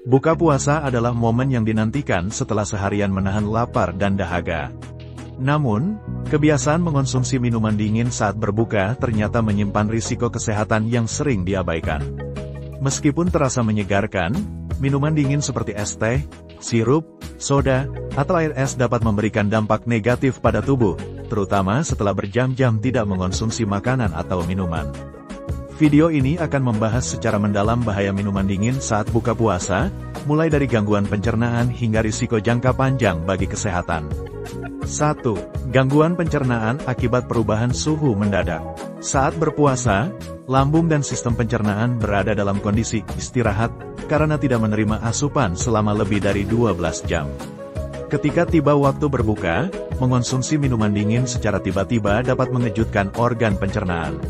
Buka puasa adalah momen yang dinantikan setelah seharian menahan lapar dan dahaga. Namun, kebiasaan mengonsumsi minuman dingin saat berbuka ternyata menyimpan risiko kesehatan yang sering diabaikan. Meskipun terasa menyegarkan, minuman dingin seperti es teh, sirup, soda, atau air es dapat memberikan dampak negatif pada tubuh, terutama setelah berjam-jam tidak mengonsumsi makanan atau minuman. Video ini akan membahas secara mendalam bahaya minuman dingin saat buka puasa, mulai dari gangguan pencernaan hingga risiko jangka panjang bagi kesehatan. 1. Gangguan pencernaan akibat perubahan suhu mendadak. Saat berpuasa, lambung dan sistem pencernaan berada dalam kondisi istirahat, karena tidak menerima asupan selama lebih dari 12 jam. Ketika tiba waktu berbuka, mengonsumsi minuman dingin secara tiba-tiba dapat mengejutkan organ pencernaan.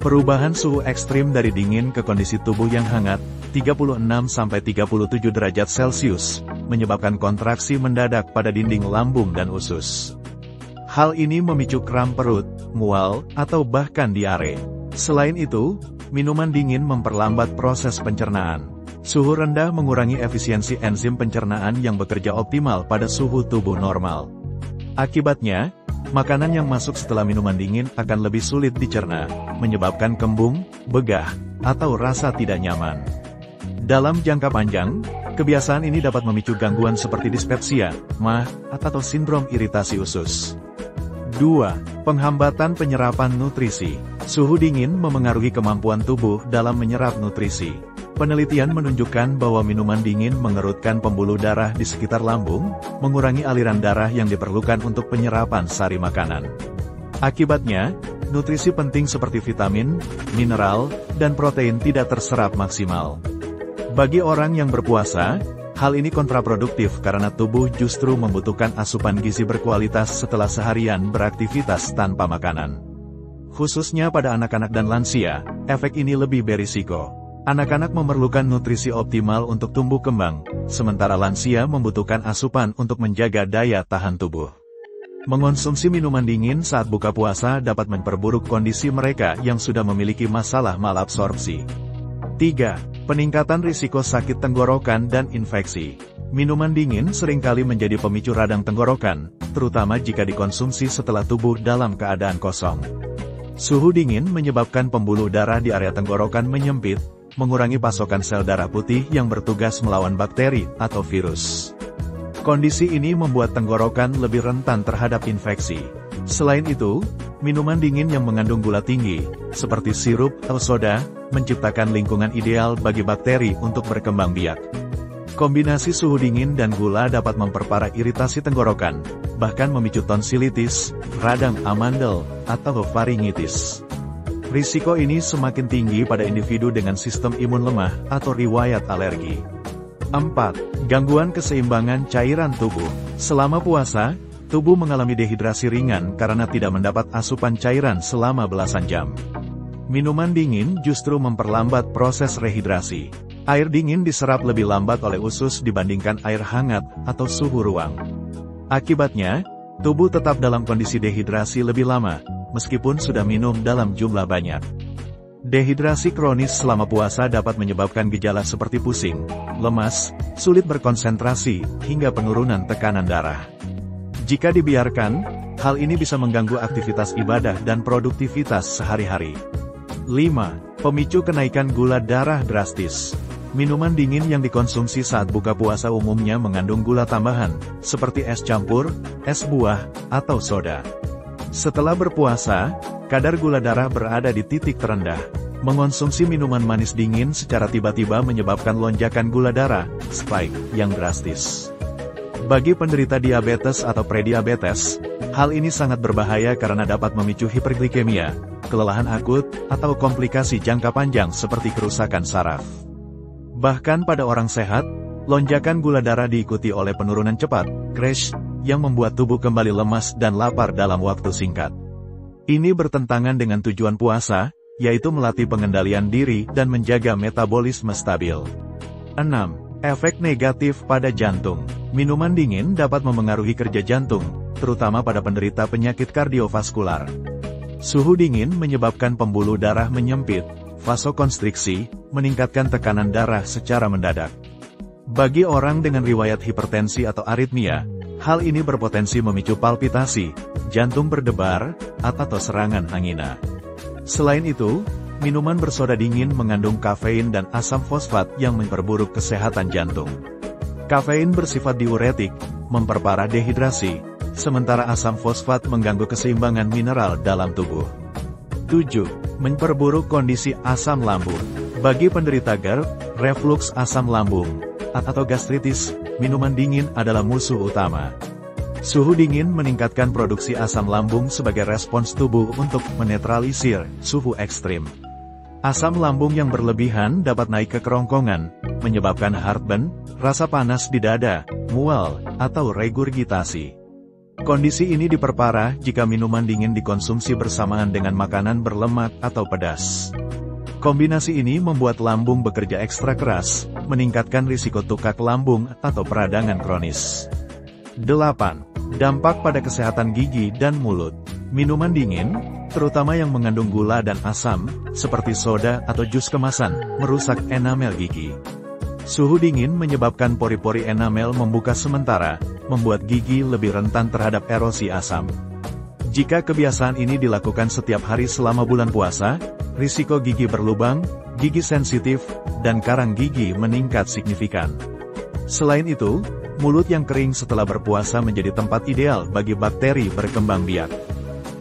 Perubahan suhu ekstrim dari dingin ke kondisi tubuh yang hangat, 36–37 derajat Celcius, menyebabkan kontraksi mendadak pada dinding lambung dan usus. Hal ini memicu kram perut, mual, atau bahkan diare. Selain itu, minuman dingin memperlambat proses pencernaan. Suhu rendah mengurangi efisiensi enzim pencernaan yang bekerja optimal pada suhu tubuh normal. Akibatnya, makanan yang masuk setelah minuman dingin akan lebih sulit dicerna, menyebabkan kembung, begah, atau rasa tidak nyaman. Dalam jangka panjang, kebiasaan ini dapat memicu gangguan seperti dispepsia, MAH, atau sindrom iritasi usus. 2. Penghambatan penyerapan nutrisi. Suhu dingin memengaruhi kemampuan tubuh dalam menyerap nutrisi. Penelitian menunjukkan bahwa minuman dingin mengerutkan pembuluh darah di sekitar lambung, mengurangi aliran darah yang diperlukan untuk penyerapan sari makanan. Akibatnya, nutrisi penting seperti vitamin, mineral, dan protein tidak terserap maksimal. Bagi orang yang berpuasa, hal ini kontraproduktif karena tubuh justru membutuhkan asupan gizi berkualitas setelah seharian beraktivitas tanpa makanan. Khususnya pada anak-anak dan lansia, efek ini lebih berisiko. Anak-anak memerlukan nutrisi optimal untuk tumbuh kembang, sementara lansia membutuhkan asupan untuk menjaga daya tahan tubuh. Mengonsumsi minuman dingin saat buka puasa dapat memperburuk kondisi mereka yang sudah memiliki masalah malabsorpsi. 3. Peningkatan risiko sakit tenggorokan dan infeksi. Minuman dingin seringkali menjadi pemicu radang tenggorokan, terutama jika dikonsumsi setelah tubuh dalam keadaan kosong. Suhu dingin menyebabkan pembuluh darah di area tenggorokan menyempit, mengurangi pasokan sel darah putih yang bertugas melawan bakteri atau virus. Kondisi ini membuat tenggorokan lebih rentan terhadap infeksi. Selain itu, minuman dingin yang mengandung gula tinggi, seperti sirup atau soda, menciptakan lingkungan ideal bagi bakteri untuk berkembang biak. Kombinasi suhu dingin dan gula dapat memperparah iritasi tenggorokan, bahkan memicu tonsilitis, radang amandel, atau faringitis. Risiko ini semakin tinggi pada individu dengan sistem imun lemah atau riwayat alergi. 4. Gangguan keseimbangan cairan tubuh. Selama puasa, tubuh mengalami dehidrasi ringan karena tidak mendapat asupan cairan selama belasan jam. Minuman dingin justru memperlambat proses rehidrasi. Air dingin diserap lebih lambat oleh usus dibandingkan air hangat atau suhu ruang. Akibatnya, tubuh tetap dalam kondisi dehidrasi lebih lama, meskipun sudah minum dalam jumlah banyak. Dehidrasi kronis selama puasa dapat menyebabkan gejala seperti pusing, lemas, sulit berkonsentrasi, hingga penurunan tekanan darah. Jika dibiarkan, hal ini bisa mengganggu aktivitas ibadah dan produktivitas sehari-hari. 5. Pemicu kenaikan gula darah drastis. Minuman dingin yang dikonsumsi saat buka puasa umumnya mengandung gula tambahan, seperti es campur, es buah, atau soda. Setelah berpuasa, kadar gula darah berada di titik terendah. Mengonsumsi minuman manis dingin secara tiba-tiba menyebabkan lonjakan gula darah, spike, yang drastis. Bagi penderita diabetes atau prediabetes, hal ini sangat berbahaya karena dapat memicu hiperglikemia, kelelahan akut, atau komplikasi jangka panjang seperti kerusakan saraf. Bahkan pada orang sehat, lonjakan gula darah diikuti oleh penurunan cepat, crash, yang membuat tubuh kembali lemas dan lapar dalam waktu singkat. Ini bertentangan dengan tujuan puasa, yaitu melatih pengendalian diri dan menjaga metabolisme stabil. 6. Efek negatif pada jantung. Minuman dingin dapat memengaruhi kerja jantung, terutama pada penderita penyakit kardiovaskular. Suhu dingin menyebabkan pembuluh darah menyempit, vasokonstriksi, meningkatkan tekanan darah secara mendadak. Bagi orang dengan riwayat hipertensi atau aritmia, hal ini berpotensi memicu palpitasi, jantung berdebar, atau serangan angina. Selain itu, minuman bersoda dingin mengandung kafein dan asam fosfat yang memperburuk kesehatan jantung. Kafein bersifat diuretik, memperparah dehidrasi, sementara asam fosfat mengganggu keseimbangan mineral dalam tubuh. 7. Memperburuk kondisi asam lambung. Bagi penderita GERD, reflux asam lambung, atau gastritis, minuman dingin adalah musuh utama. Suhu dingin meningkatkan produksi asam lambung sebagai respons tubuh untuk menetralisir suhu ekstrim. Asam lambung yang berlebihan dapat naik ke kerongkongan, menyebabkan heartburn, rasa panas di dada, mual, atau regurgitasi. Kondisi ini diperparah jika minuman dingin dikonsumsi bersamaan dengan makanan berlemak atau pedas. Kombinasi ini membuat lambung bekerja ekstra keras, meningkatkan risiko tukak lambung atau peradangan kronis. 8. Dampak pada kesehatan gigi dan mulut. Minuman dingin, terutama yang mengandung gula dan asam, seperti soda atau jus kemasan, merusak enamel gigi. Suhu dingin menyebabkan pori-pori enamel membuka sementara, membuat gigi lebih rentan terhadap erosi asam. Jika kebiasaan ini dilakukan setiap hari selama bulan puasa, risiko gigi berlubang, gigi sensitif, dan karang gigi meningkat signifikan. Selain itu, mulut yang kering setelah berpuasa menjadi tempat ideal bagi bakteri berkembang biak.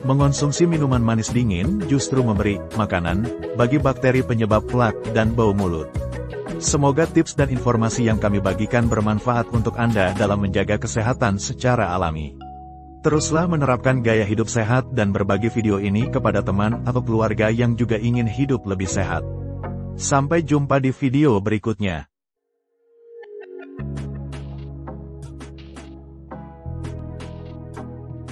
Mengonsumsi minuman manis dingin justru memberi makanan bagi bakteri penyebab plak dan bau mulut. Semoga tips dan informasi yang kami bagikan bermanfaat untuk Anda dalam menjaga kesehatan secara alami. Teruslah menerapkan gaya hidup sehat dan berbagi video ini kepada teman atau keluarga yang juga ingin hidup lebih sehat. Sampai jumpa di video berikutnya.